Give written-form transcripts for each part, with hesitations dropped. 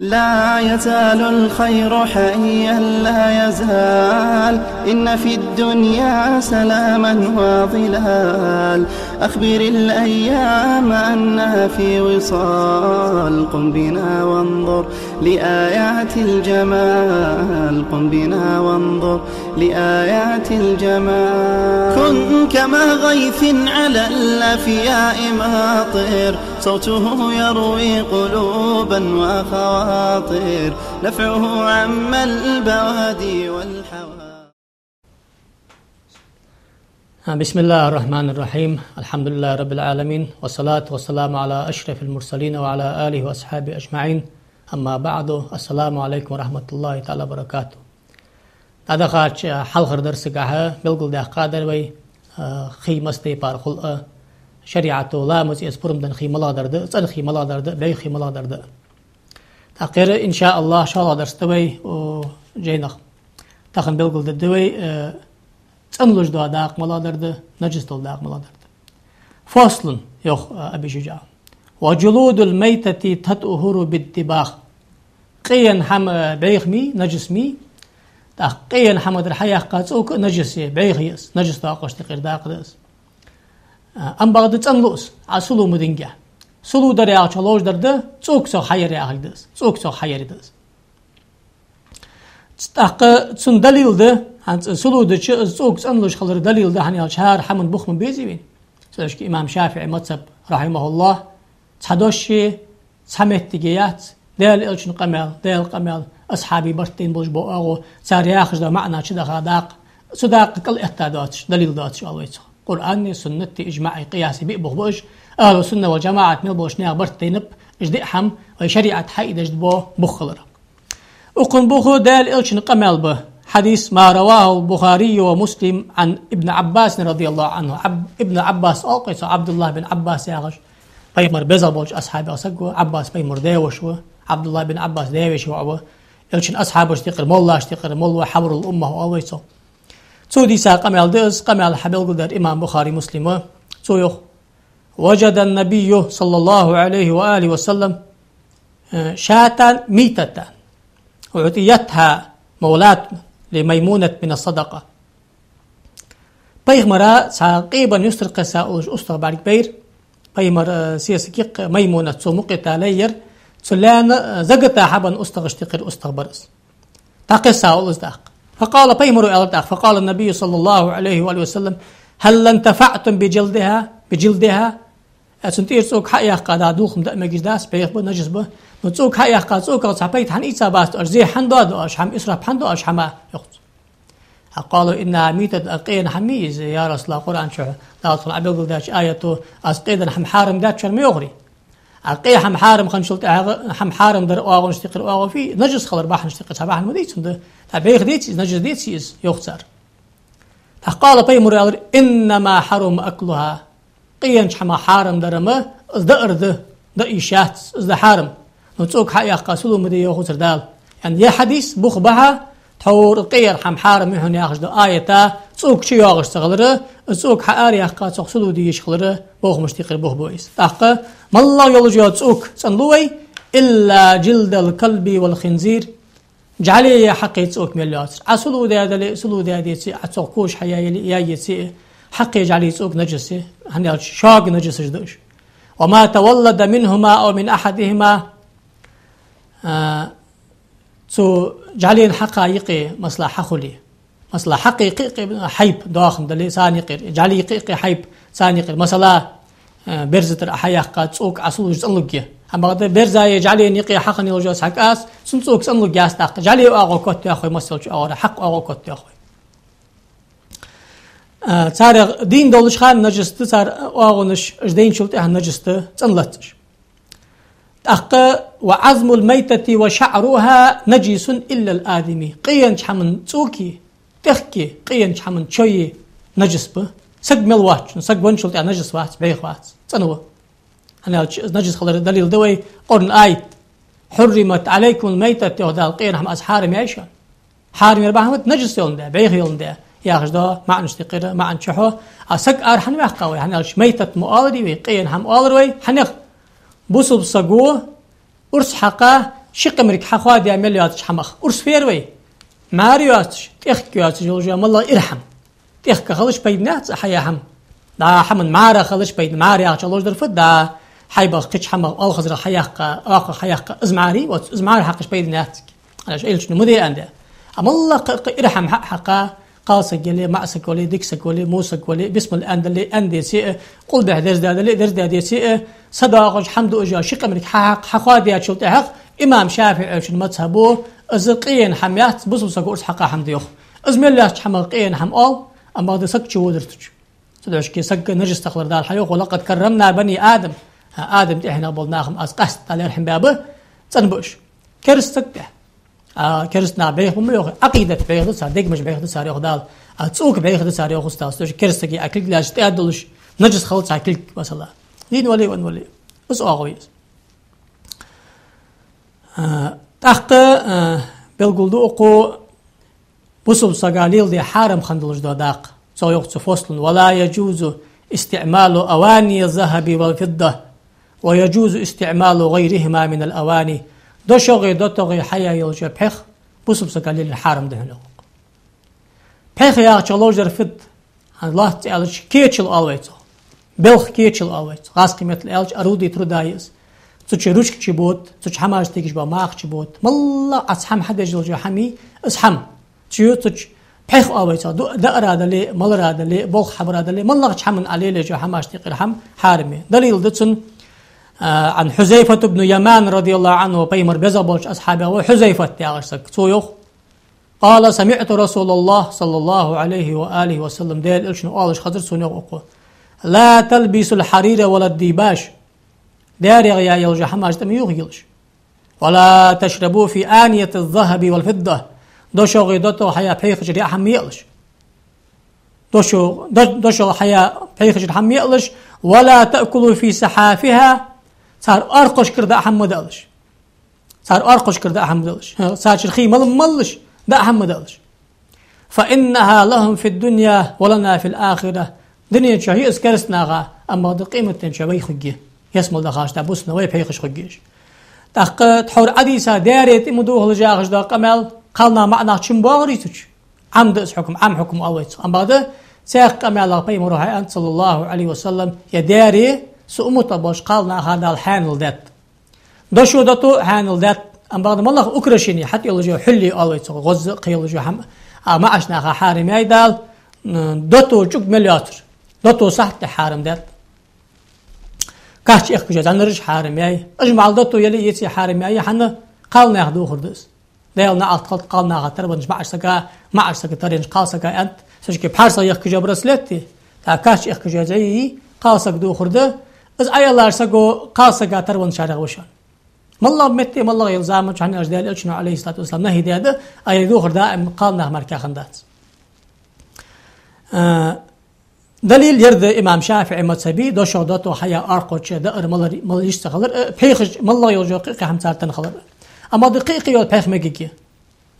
لا يزال الخير حيا لا يزال، إن في الدنيا سلاما وظلال. أخبر الأيام أنها في وصال، قم بنا وانظر لآيات الجمال، قم بنا وانظر لآيات الجمال. كن كما غيث على الأفياء ماطر، صوته يروي قلوبا وخواطر، نفعه عم البوادي والحوادي. بسم الله الرحمن الرحيم. الحمد لله رب العالمين، والصلاة والسلام على أشرف المرسلين وعلى آله وأصحابه أجمعين. أما بعد، السلام عليكم ورحمة الله تعالى وبركاته. هذا خارج حلقة درس قاعة بلغل ده قادر وي خي مستي بار خلقه شريعته لا مزي اسبرم دن خي ملا درده صن خي ملا درده بي خي ملا درده تأخير إن شاء الله شاء درس دوي وجينا تاخن بلغل دوي صنلوج دو داق ملا درده نجس دو داق ملا درده. فصل يخ أبي شجاع: وجلود الميتة تطهر بالدباغ. قين حم بيخ مي نجس مي قين حمد الحياة قاتوك نجس بيخ يس نجس داقش تقير داق دس. أم بعد تنلوس عسلو مدينجا سلو دريا چلوج درده صوك سو حيري أخدس صوك سو حيري دس. تستحق تسن دليل ده عن سلو ده صوك تنلوش خلر دليل ده هني الشهر حمد بخم بيزي بين سلوش إمام شافعي مذهب رحمه الله تحدوشي سمت تجيات دال إلشن قمال دال قمال أصحابي برتين بوش بوغو صار ياخذ ده معنى شده خداق صداق كل احتاداتش دليل داتش ألويته قرآني سنة إجماعي قياسي بيقبغ بوش أهل السنة والجماعة ملبوش نيا برتينب إجدئ حم وشريعة حيد إجدبوه بخلرة وقن بوخو دال إلشن قمال به حديث ما رواه البخاري ومسلم عن ابن عباس رضي الله عنه. ابن عباس أوقس عبد الله بن عباس ياغش بيمر بزبوش أصحابي أسقو عباس بيمر ديوش عبد الله بن عباس ديوش وعبو إلشن أصحابه اشتقر مولا اشتقر مولا حبر الأمة وأويسو سودي سا قمال ديس قمال حبيل قدر إمام بخاري مسلم سويخ: وجد النبي صلى الله عليه وآله وسلم شاة ميتة وعطيتها مولاة لميمونة من الصدقة. بيغمرا ساقيبا يسرق ساوج أسطغ بارك بير بيغمر سيسكيق ميمونة سومقتا لير سلان زقتا حبا أسطغ اشتقر أسطغ برس تاقي ساول ازداق. فقال بيمر ألداق فقال النبي صلى الله عليه وآله وسلم: هل انتفعتم بجلدها سنتير سوق حقيقة قاد دوخم دأم جداس بيغبو نجس به نتسوق حقيقة قاد سوق صحبيت حن إيسا باست أرزي حندو أشحم إسراب حندو أشحما يخص. قالوا إنها ميتة أقين حميز يا رسول الله قرآن شو لا أصل عبيقل داش آياته أسقيدا حم حارم دات شرم يغري أقي حم حارم خنشلت حم حارم در أواغ نشتقر أواغ في نجس خلر باح نشتقر سباح المديت ده تبيخ ديتي نجس ديتي يخسر. قال بيمر إنما حرم أكلها قينش حما حارم درما ازدقر ده إيشات ازد حارم نتسوق حقيقة قاسلو مدي يخسر دال يعني يا حديث بوخ بها تحور قير حم حارم يهون ياخش ده آيتا تسوق شي ياخش تغلره تسوق حقاري يحقا تسوق دي يشغلره بوخ مشتقر بوخ بويس تحقا ما الله يولجو تسوق سنلوي إلا جلد الكلب والخنزير جعلي حقي تسوق ملياتر عسلو ده سلو ده ديتي عتسوقوش حيايلي يايتي حقي جعلي تسوق نجسي هني شاق نجس جدوش. وما تولد منهما أو من أحدهما سو جعلين حقائقي مصلحة خلي مصلحة حقيقي حيب داخل دلي سانيقر جعلي حقيقي حيب سانيقر مثلا برزتر أحياق قد سوق عسلو جزنلقيا أما قد برزاي جعلي نيقي حقني وجوز حقاس سنسوق سنلقيا استاق جعلي أغو كوت يا أخوي مسلش أغو حق أغو كوت يا أخوي صار دين دولش خان نجست صار أغونش جدين شلت نجست سنلتش. وعظم الميتة وشعرها نجس إلا الآدمي قيان حمن توكي تخكي قيان حمن شوي نجس به سق ملوات سق ونشلت نجس وات بيخ وات سنوه أنا نجس خلر دليل دوي قرن آيت حرمت عليكم الميتة ودال قيان حم أسحارم يعيشان حارم يرباهمت نجس يولن ده بيخ يولن ده ياخذ ده مع نشتقره مع نشحه أسق أرحن وقوي يعني ميتة مؤالدي وقيان حم مؤالروي حنق بوصل بصقوه أرس حقه شقمرك حخواد يا مليات حمخ أرس فيروي ماريواتش تيخكياتش يلجا مالله إرحم تيخك خلش بيدنات حياهم دا حمن مارا خلش بيد ماريا تشلوج درفت دا حيبخ كتش حمخ أو خزر حياق آخر حياق إزماري وإزماري حقش بيدنات علاش إيش نمدي عنده أما الله إرحم حقا قاسك ولي معسك ولي دكسك ولي موسك ولي بسم الأندلي أندي سي قل به درز دادلي درز دادي سي صداقش حمد أجا شق أمريك حق حقادي أشلت حق إمام شافعي أشل مذهبه أزقين حميات بصوص قرص حقا حمد يخ أزمل الله حمقين حم أول أما هذا سك شو درتش صدقش كي سك نرجس تخلر دال حيوخ ولقد كرمنا بني آدم آدم إحنا بولناهم أزقست على الحين بابه تنبش كرستك كرستنا بيخ مليوخ عقيدة بيخ دسار ديك مش بيخ دسار ياخدال تسوق بيخ دسار ياخد استاذ كرستك أكلك لاش تأدلش نجس خلص أكلك مثلا دين ولي ونولي بس أقويس تحت بالقلدو أقو بصل سجاليل دي حارم خندلش داق سويق فصل ولا يجوز استعمال أواني الذهب والفضة ويجوز استعمال غيرهما من الأواني دوشغي دوتغي حيا يلجا بخ بصب سقاليل الحارم دهنو بخ يا تشلوجر فد الله تعالى كيتشل الويتو بلخ كيتشل الويتو غاس قيمه الالج ارودي ترودايس تشي روشك تشبوت تش حماج تيجش با ماخ تشبوت مالله اسحم حدا يلجا حمي اسحم تشيو تش بخ الويتو دا اراده لي مال اراده لي بلخ حبراده لي مالله تشحمن عليه لجا حماج تيقر حم حارمي دليل دتسن عن حذيفة بن يمان رضي الله عنه بيمر بزبوش أصحابه وحذيفة تعرسك تويخ قال سمعت رسول الله صلى الله عليه وآله وسلم ديل إلشنو قالش خضر سنوغ أقوى لا تلبس الحرير ولا الديباش داري يا يلجا حماج تميوغ يلش ولا تشربوا في آنية الذهب والفضة دوشو غيدوتو حيا بيخ جري أحم يلش دوشو حيا بيخ جري أحم يلش ولا تأكلوا في سحافها صار أرقش كردا أحمد ألش صار أرقش كردا أحمد ألش صار شرخي ملش دا أحمد ألش فإنها لهم في الدنيا ولنا في الآخرة دنيا شهي اسكرسناغا أما دي قيمة شوي خجي يسمو دخاش تابوسنا وي بيخش خجيش تحقت حور عديسة داريت إمدوه لجاغش دا قمال قالنا معنا شمباغريتوش عمد اسحكم عم حكم أويت أما دا سيخ قمال بيمرو هاي أنت صلى الله عليه وسلم يداري سؤمت باش قالنا هذا الحانل ذات دشو دتو حانل ذات أم بعد ما الله أكرشني حتى يلجوا حلي ألويت غز قيلجوا هم ما عشنا حارم يدال دتو شق ملياتر دتو صحت حارم ذات كاش إخوجا زنرج حارم ياي أجمع دتو يلي يتي حارم ياي حنا قالنا ياخدو خردس ديالنا أعتقد قالنا غتر بنج ما عشسك ترينج قاسك أنت سجك بحرص يخوجا برسلتي تا كاش إخوجا زي قاسك دو خرده از أيالله سجو قاسك ترون شارع وشان مالله متى مالله يلزامه عن أجدال إلشنا عليه الصلاة والسلام نهي هذا أيدو خرده قالنا مركا خندات دليل يرد إمام شافعي مذهبي دو شهدته حيا أرقوش دقر مال يشتغل بيخش مالله يلجو قيقة هم سارتن خلر أما دقيقة يود بيخ مجيكي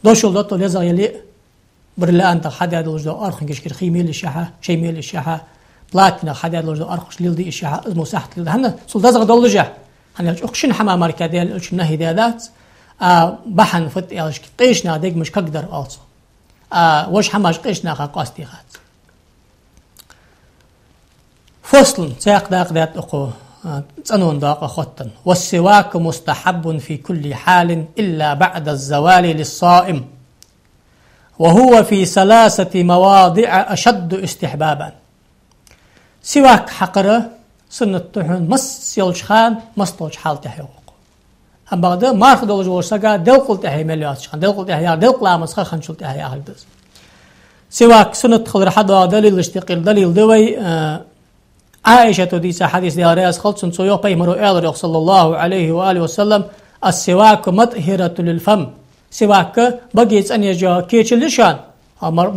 دو شهدته لزا يلي برلا أنت حدا يلجو أرخن كشكر خيميل الشحة شيميل الشحة بلاتنا حدا يلجو أرخش ليلدي الشحة اسمه سحت ليلد هنا سلطة دولجة هنا أخشين حما مركا ديال أخشين نهي ديالات بحن فت يلش قيشنا ديك مش كقدر ألصو وش حماش قيشنا قاستي غات فصل ساق داق دات أقو تنون داق خطن والسواك مستحب في كل حال إلا بعد الزوال للصائم وهو في 3 مواضع أشد استحبابا سواك حقرة سنة تحن مس يلشخان مستوش حال تحيوق أما بعد ما أخذ جورسكا دلقل تحي مليات شخان دلقل تحي دلقل لامس خنشل تحي أهلدز سواك سنة خضر حدا دليل اشتقل دليل دوي عائشة تديس حديث دي رأس خلص سويق بيمرو إلريق صلى الله عليه وآله وسلم السواك مطهرة للفم سواك بقيت أن يجا كيش اللشان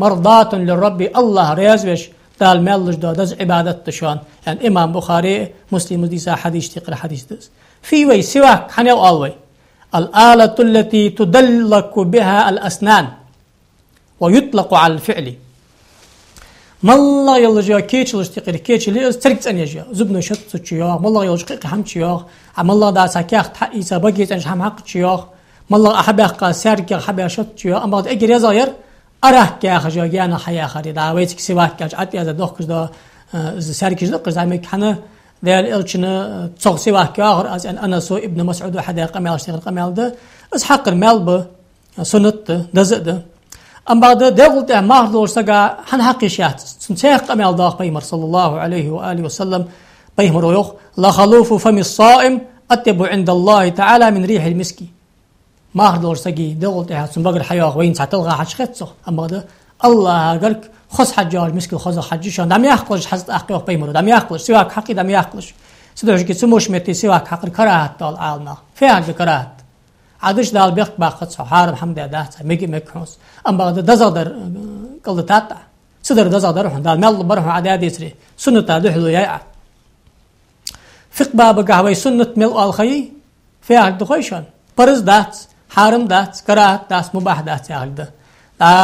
مرضاة للرب الله ريازوش دال مالش دادز عبادة تشان يعني إمام بخاري مسلم ديس حديث تقرأ حديث دز في وي سواك حنيو آلوي الآلة التي تدلك بها الأسنان ويطلق على الفعل مالله يلجا كيتشلش تقري كيتشلي تركت ان يجا زبنه شط تشيا مالله يلجا حم تشيا عم الله دا ساكيخ حقيسا بقيت ان حم حق تشيا مالله أحبه قاسرك أحبه شتشوا أما أجر يزاير أراه كأخجا جانا حياة خري دعوتك سواك كأج عتي هذا دوخ كذا سرك كذا قصة ميك حنا ذا الإلشنا تصق سواك كأخر أز أنا سو ابن مسعود وحدا قميل اشتغل قميل ده أز حق المال ب سنت دزق ده أما بعد دقلت ما هدور سجى حن حقيشات سنتيق قميل داخ بيمر صلى الله عليه وآله وسلم بيمر ويخ لا خلوف فم الصائم أطيب عند الله تعالى من ريح المسكي ما هدور سجى دقلت حسن بقر حياة وين تعتلغى حشخته أما بعد الله قالك خص حجار مسكي خص حجيشان دم يأكلش حسد أخيوخ بيمر دم يأكلش سواك حقي دم يأكلش سدوش كي سموش متي سواك حق الكراهة طال عالنا فيها الكراهة عادش دال بيخت باقت صحار محمد دات ميجي مكحوس أما بعد دزادر قلتات صدر دزادر دال مل بره عداد يسري سنة دحلو يا فق باب قهوي سنة مل الخي فيها الدخيشان برز دات حارم دات كراهة دات مباح دات يا هذا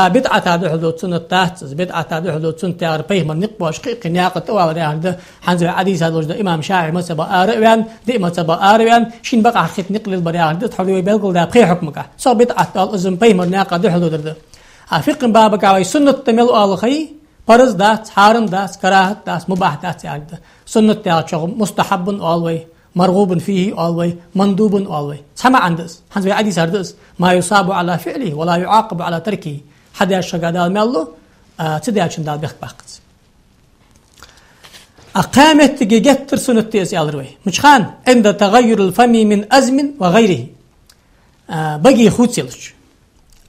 بدعة دحلو سنة دات بدعة دحلو سنة تعرفيه من نقبش قيق ناقة أول هذا حنزل حديث هذا وجد إمام شاعر مسبا آروان دي مسبا آروان شين بقى خيط نقل البريان ده تحلو يبلغ ده بخي حكمك صار بدعة الأزم بيه من ناقة دحلو ده فقه بابك على سنة تمل الخي فرض دات حارم دات كراهة دات مباح دات يعني سنة دات مستحب أولوي مرغوب فيه أولوي مندوب أولوي سمع عندس حنزل حديث هذا ما يصاب على فعله ولا يعاقب على تركه حدا الشجادال ماله تدي عشان دال بيخ باقت أقامت جيجت سنة تيس يالروي مش خان عند تغير الفم من أزم وغيره بقي خوتسلش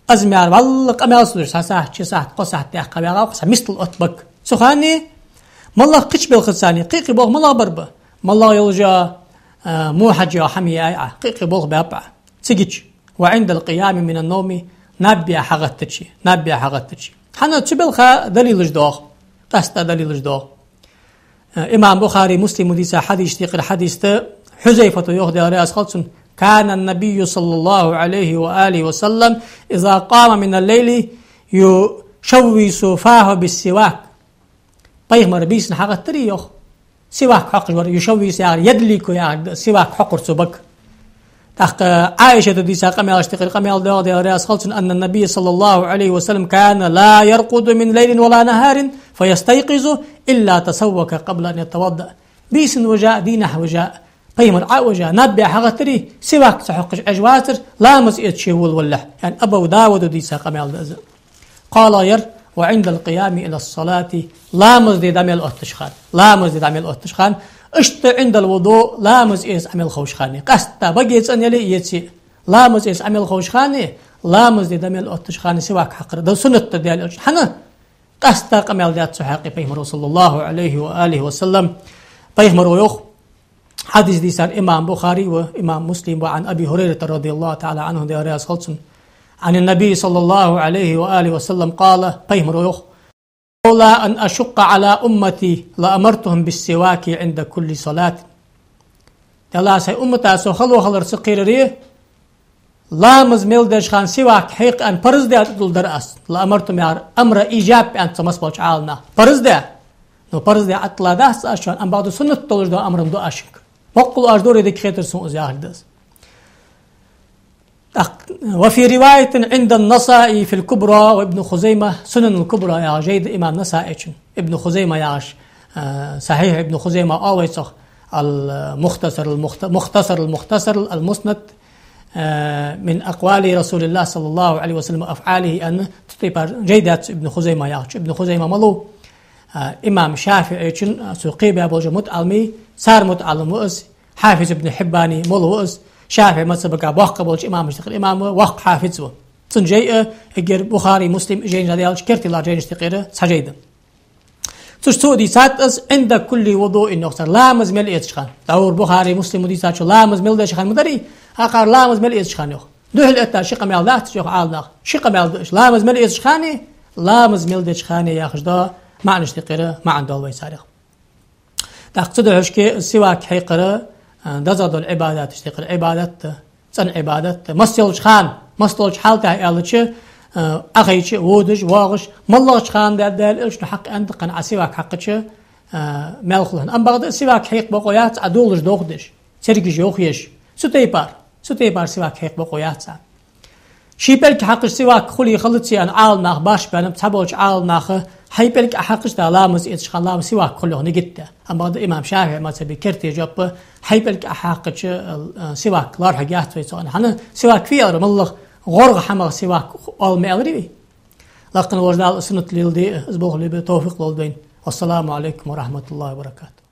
أزم يار والله قميص سلش ساعة ساعة قصة تأخذ يا قصة مثل أطبق سخاني مالله قش بالخساني قيقي بوغ مالله بربه مالله يلجا مو حجة حمية قيقي بوغ بابع سجيج وعند القيام من النوم نبي حغتتشي حنا تبلخ دليل جدوغ قصد دليل جدوغ إمام بخاري مسلم ديسا حديث تقر حديث حذيفة يخدي رأس خلصن كان النبي صلى الله عليه وآله وسلم إذا قام من الليل يشويس فاه بالسواك بيغمر بيسن حغتري يخ سواك حقر يشويس يعني يدليك يعني سواك حقر سبك عائشة ديسا قميل اشتقل قميل داود رأس خلص أن النبي صلى الله عليه وسلم كان لا يرقد من ليل ولا نهار فيستيقظ إلا تسوك قبل أن يتوضأ بيسن وجاء دينه وجاء قيمر وجاء نبي حغتري سواك تحقش أجواتر لا مسئت شيول والله يعني أبو داود ديسا قميل داود قال ير وعند القيام إلى الصلاة لا مزدد عمل أتشخان اشت عند الوضوء لا مزئس عمل خوشخاني قستا بقيت أن يلي يتسي لا مزئس عمل خوشخاني لا مزدد عمل أتشخاني سواك حقر ده سنة ديال حنا قستا قمل ذات سحاقي بيهمر صلى الله عليه وآله وسلم بيهمر يخ حديث دي سار إمام بخاري وإمام مسلم وعن أبي هريرة رضي الله تعالى عنه دي رأس خلصن عن النبي صلى الله عليه وآله وسلم قال بيهمر يخ لولا أن أشق على أمتي لأمرتهم بالسواك عند كل صلاة تلا سي أمتا سو خلو خلر سقيرري لا مزميل دش خان سواك حيق أن برز ده تدل درأس لأمرتهم يار أمر إيجاب أن تمسبوش عالنا برز ده نو برز ده أطلع ده سأشوان أن بعد سنة تولج ده أمرم دو أشك وقل أجدور يدك خيطر سنو أزياهل دس وفي رواية عند النسائي في الكبرى وابن خزيمة سنن الكبرى يا جيد إمام نسائي ابن خزيمة ياش صحيح ابن خزيمة آويسخ المختصر المسند من أقوال رسول الله صلى الله عليه وسلم أفعاله أن تطيب جيدات ابن خزيمة ياش ابن خزيمة ملو إمام شافعي سقيب أبو جمت علمي صار متعلم وأس حافظ ابن حباني ملو وأس شافعي مسبقا وق قبلش إمام اشتقر إمام وق حافظه تنجي إجر بخاري مسلم جين جديال شكرت الله جين اشتقره سجيدا تشتو دي ساتس عند كل وضوء نقطر لا مزمل إيشخان دور بخاري مسلم دي ساتش لا مزمل إيشخان مدري هقار لا مزمل إيشخان يخ ده الأتا شق مال ذات يخ عالنا شق مال إيش لا مزمل إيشخاني لا مزمل إيشخاني يا خجدا مع نشتقره مع عنده ويسارخ تقصد عشكي السواك حيقره دزاد العبادات اشتقر عبادات صن عبادات مسلش خان مسلش حالته يالش اخيش ودج واغش ملش خان دال ايش حق انت قن سواك حقش مالخلن ام بعد سواك حيق بقويات ادولش دوغدش سرجش يوخيش ستيبار سواك حيق بقويات شي بلك حقش سواك خلي خلطي أن عال ناخ باش بانم تحبوش عال ناخ هاي بلك أحقش دالامز إتش خلام سواك كله نجدة أما الإمام شافعي ما تبي كرتي جاب هاي بلك أحقش سواك لار حاجات في سؤال هنا سواك في أمر الله غرق حمر سواك أول ما أدري لكن ورد السنة اللي أسبوع اللي بتوفيق للبين والسلام عليكم ورحمة الله وبركاته.